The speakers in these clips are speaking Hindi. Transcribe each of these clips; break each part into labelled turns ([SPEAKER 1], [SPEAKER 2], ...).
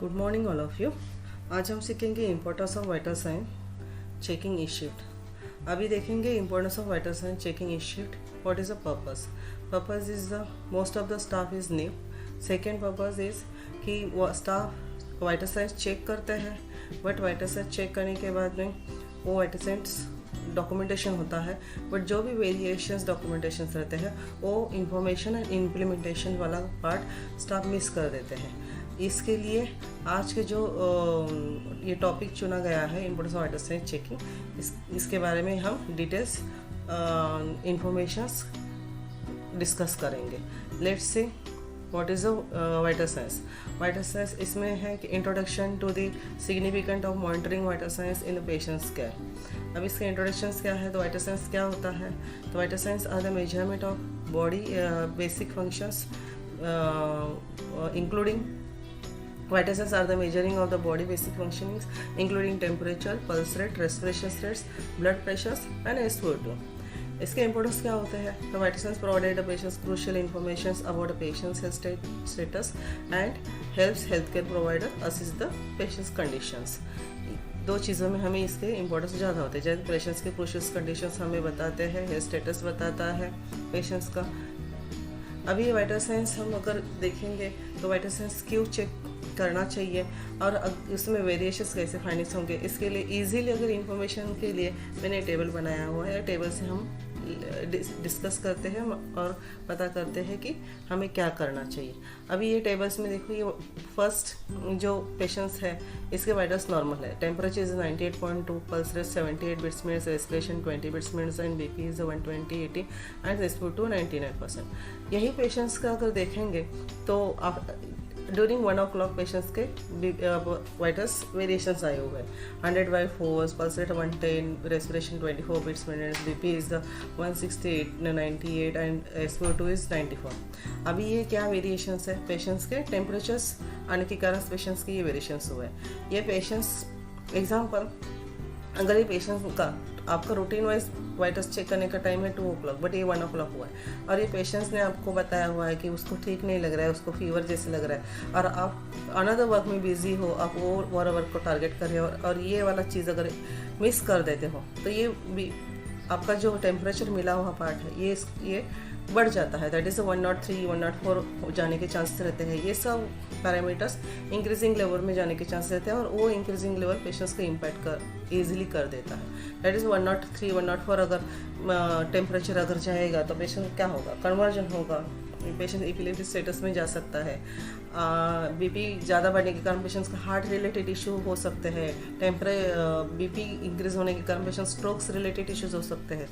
[SPEAKER 1] Good morning all of you. आज हम सीखेंगे importance of vital sign checking is shift. अभी देखेंगे importance of vital sign checking is shift. What is the purpose? Purpose is the most of the staff is new. Second purpose is कि वो स्टाफ वाइटल साइंस चेक करते हैं, बट वाइटल साइंस चेक करने के बाद में वो वाइटल साइंस डॉक्यूमेंटेशन होता है, बट जो भी वेरिएशंस डॉक्यूमेंटेशन रहते हैं वो इंफॉर्मेशन एंड इम्प्लीमेंटेशन वाला पार्ट स्टाफ मिस कर देते हैं। इसके लिए आज के जो ये टॉपिक चुना गया है importance of vital signs checking, इसके बारे में हम डिटेल्स इंफॉर्मेशंस डिस्कस करेंगे। Let's see what is vital signs. Vital signs इसमें है कि introduction to the significant of monitoring vital signs in the patients care. अब इसके इंट्रोडक्शन क्या है, तो वाइटल साइंस क्या होता है? तो vital signs are the measurement of body basic functions including vital signs are the measuring of the body basic functionings including temperature, pulse rate, respiration rates, blood pressures and SpO2. इसके इंपॉर्टेंस क्या होते हैं? तो vital science provide the patients crucial information about the patients health status and helps health care provider assist the patients conditions. दो चीज़ों में हमें इसके इंपॉर्टेंस ज़्यादा होते हैं। जैसे पेशेंट्स के क्रूशियल कंडीशंस हमें बताते हैं, हेल्थ स्टेटस बताता है पेशेंट्स का। अभी वाइटल साइंस हम अगर देखेंगे तो वाइटल साइंस क्यों चेक करना चाहिए और उसमें वेरिएशंस कैसे फाइंडिंग्स होंगे, इसके लिए इजीली अगर इंफॉर्मेशन के लिए मैंने टेबल बनाया हुआ है। टेबल से हम डिस्कस करते हैं और पता करते हैं कि हमें क्या करना चाहिए। अभी ये टेबल्स में देखो, ये फर्स्ट जो पेशेंट्स है इसके वाइटल्स नॉर्मल है। Temperature is 98.2, pulse rate 78 beats minutes, respiration 20 beats minutes and BP is 120/80 and SpO2 99%। यही पेशेंट्स का अगर देखेंगे तो ड्यूरिंग 1 o'clock पेशेंट्स के वाइटल्स वेरिएशंस आए हुए हैं। 100/4, pulse rate 110, respiration 24 beats minutes, BP is 168, 98 and SpO2 is 94। अभी ये क्या वेरिएशंस है? पेशेंट्स के टेम्परेचर्स आने के कारण पेशेंट्स के ये वेरिएशंस हुए हैं। ये पेशेंट्स एग्जाम्पल, अगर ये पेशेंट्स का आपका रूटीन वाइज वाइटल्स चेक करने का टाइम है 2 o'clock, बट ये 1 o'clock हुआ है और ये पेशेंट्स ने आपको बताया हुआ है कि उसको ठीक नहीं लग रहा है, उसको फीवर जैसे लग रहा है और आप अनदर वर्क में बिजी हो, आप वो वर्क को टारगेट कर रहे हो और ये वाला चीज़ अगर मिस कर देते हो तो ये भी आपका जो टेम्परेचर मिला हुआ पार्ट है ये बढ़ जाता है। दैट इज़ 103, 104 जाने के चांसेस रहते हैं। ये सब पैरामीटर्स इंक्रीजिंग लेवल में जाने के चांसेस रहते हैं और वो इंक्रीजिंग लेवल पेशेंट्स को इम्पैक्ट ईजिली कर देता है। दैट इज़ 103, 104 अगर टेम्परेचर अगर जाएगा तो पेशेंट क्या होगा? कन्वर्जन होगा, पेशेंट इपिलेप्टिक स्टेटस में जा सकता है। बीपी ज़्यादा बढ़ने के कारण पेशेंट्स का हार्ट रिलेटेड इशू हो सकते हैं। बीपी इंक्रीज होने के कारण पेशेंट स्ट्रोक्स रिलेटेड इश्यूज हो सकते हैं।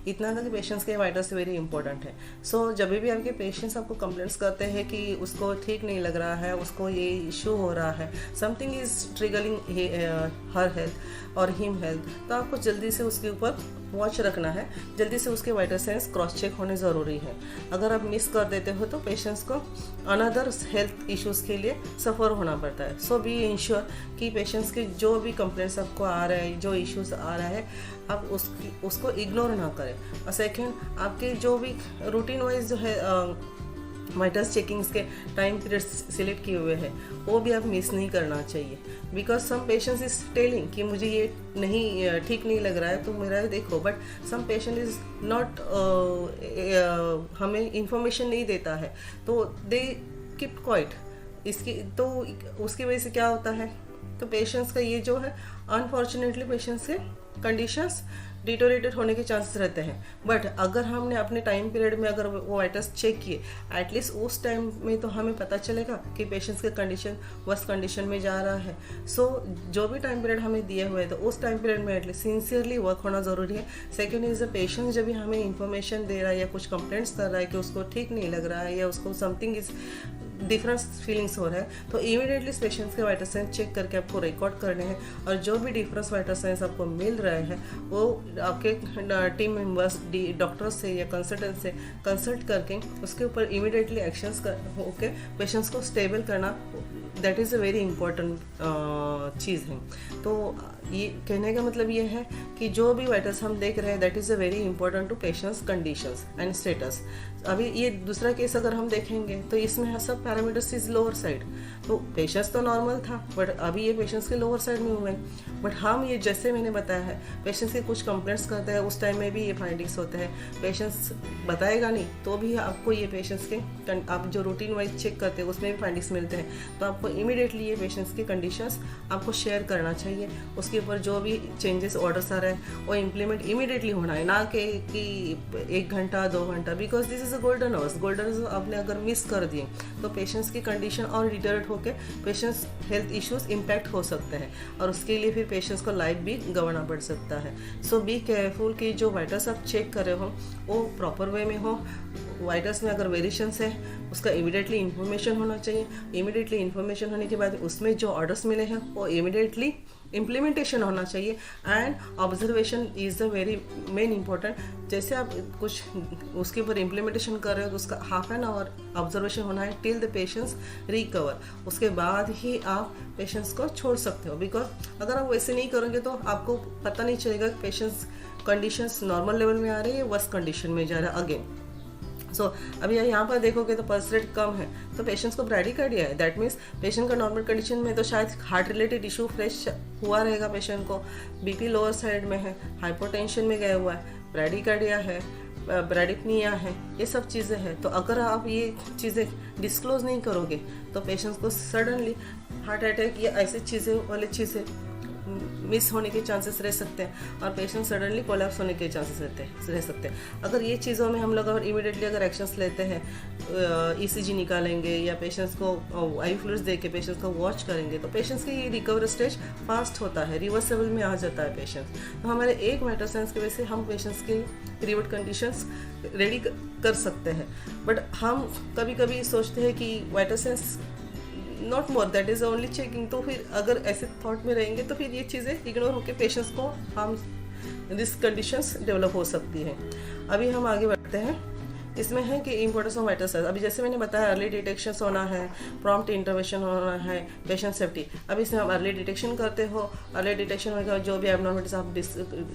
[SPEAKER 1] इतना था कि पेशेंट्स के वाइटल्स वेरी इंपॉर्टेंट है। सो जब भी आपके पेशेंट्स आपको कंप्लेंट्स करते हैं कि उसको ठीक नहीं लग रहा है, उसको ये इशू हो रहा है, something is triggering her health और हिम हेल्थ, तो आपको जल्दी से उसके ऊपर वॉच रखना है। जल्दी से उसके वाइटल साइंस क्रॉस चेक होने ज़रूरी है। अगर आप मिस कर देते हो तो पेशेंट्स को अनदर हेल्थ इश्यूज़ के लिए सफ़र होना पड़ता है। सो बी इंश्योर कि पेशेंट्स के जो भी कंप्लेंट्स आपको आ रहे हैं, जो इश्यूज़ आ रहा है, आप उसको इग्नोर ना करें। और सेकेंड, आपके जो भी रूटीन वाइज जो है वाइटल्स चेकिंग्स के टाइम पीरियड सिलेक्ट किए हुए हैं वो भी आप मिस नहीं करना चाहिए। Because some patients is telling कि मुझे ये नहीं ठीक नहीं लग रहा है तो मेरा देखो, but some patient is not हमें इंफॉर्मेशन नहीं देता है तो दे कीप क्वाइट। इसकी तो उसकी वजह से क्या होता है, तो पेशेंट्स का ये जो है अनफॉर्चुनेटली पेशेंट्स के कंडीशंस डिटोरेटेड होने के चांसेस रहते हैं। बट अगर हमने अपने टाइम पीरियड में अगर वो वाइटल्स चेक किए, एटलीस्ट उस टाइम में तो हमें पता चलेगा कि पेशेंट्स के कंडीशन वर्स्ट कंडीशन में जा रहा है। सो जो भी टाइम पीरियड हमें दिए हुए तो उस टाइम पीरियड में एटलीस्ट सिंसियरली वर्क होना ज़रूरी है। सेकेंड इज द पेशेंट जब भी हमें इंफॉर्मेशन दे रहा है या कुछ कंप्लेंट्स कर रहा है कि उसको ठीक नहीं लग रहा है या उसको समथिंग इज डिफरेंस फीलिंग्स हो रहा है, तो इमीडिएटली पेशेंट्स के वाइटल साइंस चेक करके आपको रिकॉर्ड करने हैं और जो भी डिफरेंस वाइटल साइंस आपको मिल रहे हैं वो आपके टीम मेंबर्स डॉक्टर से या कंसल्टेंट से कंसल्ट करके उसके ऊपर इमीडिएटली एक्शंस होके पेशेंट्स को स्टेबल करना, that is a very important चीज़ है। तो ये कहने का मतलब ये है कि जो भी वाइटल्स हम देख रहे हैं that is a very important to patients conditions and status. अभी ये दूसरा केस अगर हम देखेंगे तो इसमें सब पैरामीटर्स इज लोअर साइड, तो पेशेंट्स तो नॉर्मल था बट अभी ये पेशेंट्स के लोअर साइड में हुए। बट हम ये जैसे मैंने बताया है पेशेंट्स के कुछ कंप्लेंट्स करते हैं उस टाइम में भी ये फाइंडिंग्स होते हैं। पेशेंट्स बताएगा नहीं तो भी आपको ये पेशेंट्स के आप जो रूटीन वाइज चेक करते हैं उसमें भी फाइंडिंग्स मिलते हैं, तो आपको इमीडिएटली ये पेशेंट्स की कंडीशंस आपको शेयर करना चाहिए। उसके ऊपर जो भी चेंजेस ऑर्डर्स आ रहे हैं वो इम्प्लीमेंट इमीडिएटली होना है, ना कि 1 घंटा 2 घंटा, because this is a golden hours. Golden hours आपने अगर मिस कर दिए तो पेशेंट्स की कंडीशन और डिटेरियोरेट होकर पेशेंट्स हेल्थ इश्यूज इम्पैक्ट हो सकते हैं और उसके लिए फिर पेशेंट्स को लाइफ भी गंवाना पड़ सकता है। सो बी केयरफुल कि जो वाइटल्स आप चेक कर रहे हो वो प्रॉपर वे में हो। वाइटल्स में अगर वेरिएशंस है उसका इमीडिएटली इन्फॉर्मेशन होना चाहिए। इमीडिएटली इन्फॉर्मेशन होने के बाद उसमें जो ऑर्डर्स मिले हैं वो इमीडिएटली इम्प्लीमेंटेशन होना चाहिए। And observation is the very main important. जैसे आप कुछ उसके ऊपर इम्प्लीमेंटेशन कर रहे हो तो उसका हाफ एन आवर ऑब्जर्वेशन होना है टिल द पेशेंट्स रिकवर। उसके बाद ही आप पेशेंट्स को छोड़ सकते हो, बिकॉज अगर आप वैसे नहीं करोगे तो आपको पता नहीं चलेगा कि पेशेंट्स कंडीशंस नॉर्मल लेवल में आ रही है वर्स्ट कंडीशन में जा रहा है अगेन। सो अभी यहाँ पर देखोगे तो पल्स रेट कम है तो पेशेंट्स को ब्रैडिकार्डिया है। दैट मीन्स पेशेंट का नॉर्मल कंडीशन में तो शायद हार्ट रिलेटेड इशू फ्रेश हुआ रहेगा पेशेंट को, बीपी लोअर साइड में है, हाइपोटेंशन में गया हुआ है, ब्रैडिकार्डिया है, ब्रैडिपनिया है, ये सब चीज़ें हैं। तो अगर आप ये चीज़ें डिस्क्लोज नहीं करोगे तो पेशेंट्स को सडनली हार्ट अटैक या ऐसी चीज़ें वाली चीज़ें मिस होने के चांसेस रह सकते हैं और पेशेंट सडनली कोलैप्स होने के चांसेस रह सकते हैं। अगर ये चीज़ों में हम लोग अगर इमीडिएटली अगर एक्शंस लेते हैं, ईसीजी निकालेंगे या पेशेंट्स को आई फ्लूइड्स दे के पेशेंट्स को वॉच करेंगे तो पेशेंट्स की रिकवरी स्टेज फास्ट होता है, रिवर्सेबल में आ जाता है पेशेंट्स। तो हमारे एक वाइटल साइंस की वजह से हम पेशेंट्स की रिवर्ट कंडीशंस रेडी कर सकते हैं। बट हम कभी कभी सोचते हैं कि vital science not more, that is only checking. तो फिर अगर ऐसे थॉट में रहेंगे तो फिर ये चीज़ें इग्नोर होकर पेशेंट्स को हम रिस्क कंडीशंस डेवलप हो सकती हैं। अभी हम आगे बढ़ते हैं। इसमें है कि इंपॉर्टेंस ऑफ वाइटल साइंस। अभी जैसे मैंने बताया अर्ली डिटेक्शन होना है, प्रॉम्प्ट इंटरवेंशन होना है, पेशेंट सेफ्टी। अब इसमें आप अर्ली डिटेक्शन करते हो, अर्ली डिटेक्शन होने के बाद जो भी एबनॉर्मलिटीज आप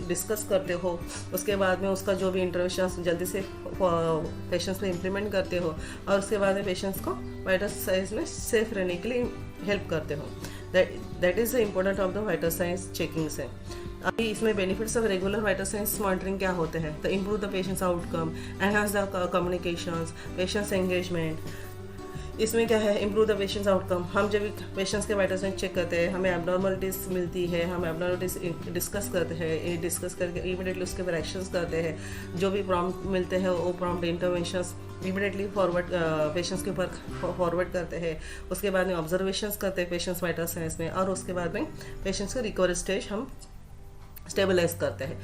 [SPEAKER 1] डिस्कस करते हो उसके बाद में उसका जो भी इंटरवेंशन जल्दी से पेशेंट्स में इम्प्लीमेंट करते हो और उसके बाद में पेशेंट्स को वाइटल साइंस में सेफ रहने के लिए हेल्प करते हो। That is the important of the vital signs checking से। अभी इसमें benefits of regular vital science monitoring क्या होते हैं? तो improve the patients outcome, enhance the communications, patients engagement. इसमें क्या है? Improve the patients outcome. हम जब पेशेंट्स के वाइटल साइंस चेक करते हैं, हमें एबनॉर्मलिटीज मिलती है, हम एबनॉर्मलिटीज डिस्कस करते हैं, डिस्कस करके इमीडिएटली उसके ऊपर एक्शंस करते हैं। जो भी प्रॉम्प्ट मिलते हैं वो prompt interventions immediately forward patients के ऊपर फॉरवर्ड करते हैं। उसके बाद में ऑब्जर्वेशंस करते हैं पेशेंट्स वाइटल साइंस में और उसके बाद में पेशेंट्स का रिकवरी स्टेज हम स्टेबलाइज करते हैं।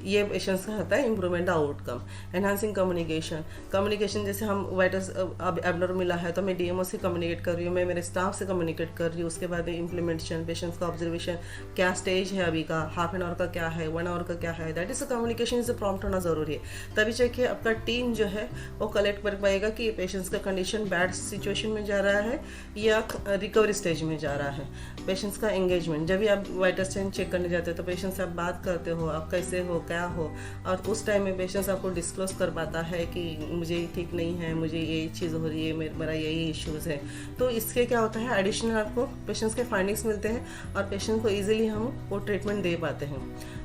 [SPEAKER 1] ये पेशेंट्स का होता है इम्प्रूवमेंट आउटकम। एनहांसिंग कम्युनिकेशन जैसे हम वाइटल्स अब एबनॉर्मल मिला है तो मैं डीएमओ से कम्युनिकेट कर रही हूँ, मैं मेरे स्टाफ से कम्युनिकेट कर रही हूँ। उसके बाद में इम्प्लीमेंटेशन, पेशेंट्स का ऑब्जर्वेशन, क्या स्टेज है अभी का, हाफ एन आवर का क्या है, 1 आवर का क्या है, that is a communication is a prompt होना जरूरी है। तभी चाहिए आपका टीम जो है वो कलेक्ट कर पाएगा कि पेशेंट्स का कंडीशन बैड सिचुएशन में जा रहा है या रिकवरी स्टेज में जा रहा है। पेशेंट्स का एंगेजमेंट, जब भी आप वाइटल साइंस चेक करने जाते हो तो पेशेंट्स से आप बात करते हो, आप कैसे हो, क्या हो, और उस टाइम में पेशेंट्स आपको डिस्क्लोज कर पाता है कि मुझे ठीक नहीं है, मुझे ये चीज़ हो रही है, मेरा यही इश्यूज़ है। तो इसके क्या होता है, एडिशनल आपको पेशेंट्स के फाइंडिंग्स मिलते हैं और पेशेंट को ईजिली हम वो ट्रीटमेंट दे पाते हैं।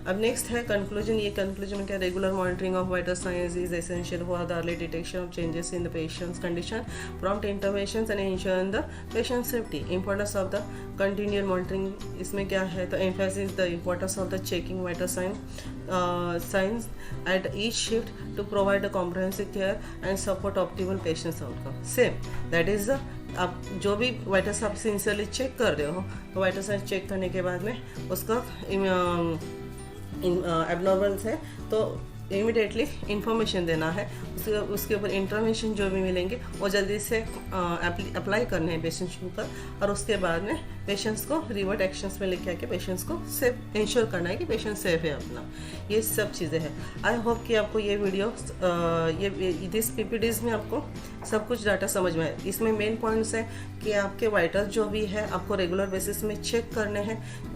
[SPEAKER 1] अब नेक्स्ट है कंक्लूजन। ये कंक्लूजन में क्या, regular monitoring of vital science is essential for the early detection of changes in the patients condition, prompt interventions and ensuring the patient safety. Importance of the continual monitoring इसमें क्या है, तो emphasis the importance of the checking vital science at each shift to provide a comprehensive care and support optimal patient's outcome. Same, that is the आप जो भी वाइटल साइंस सिंसियरली चेक कर रहे हो तो वाइटल साइंस चेक करने के बाद में उसका एबनॉर्मल्स है तो इमीडिएटली इंफॉर्मेशन देना है। उसके ऊपर इंटरवेंशन जो भी मिलेंगे वो जल्दी से अप्लाई करने हैं पेशेंट्स के ऊपर और उसके बाद में पेशेंट्स को रिवर्ट एक्शंस में लेके आके पेशेंट्स को सेफ इंश्योर करना है कि पेशेंट सेफ है अपना। ये सब चीज़ें हैं। आई होप कि आपको ये वीडियो दिस पीपीडीज में आपको सब कुछ डाटा समझ में आए। इसमें मेन पॉइंट्स है कि आपके वाइटल जो भी है आपको रेगुलर बेसिस में चेक करने हैं।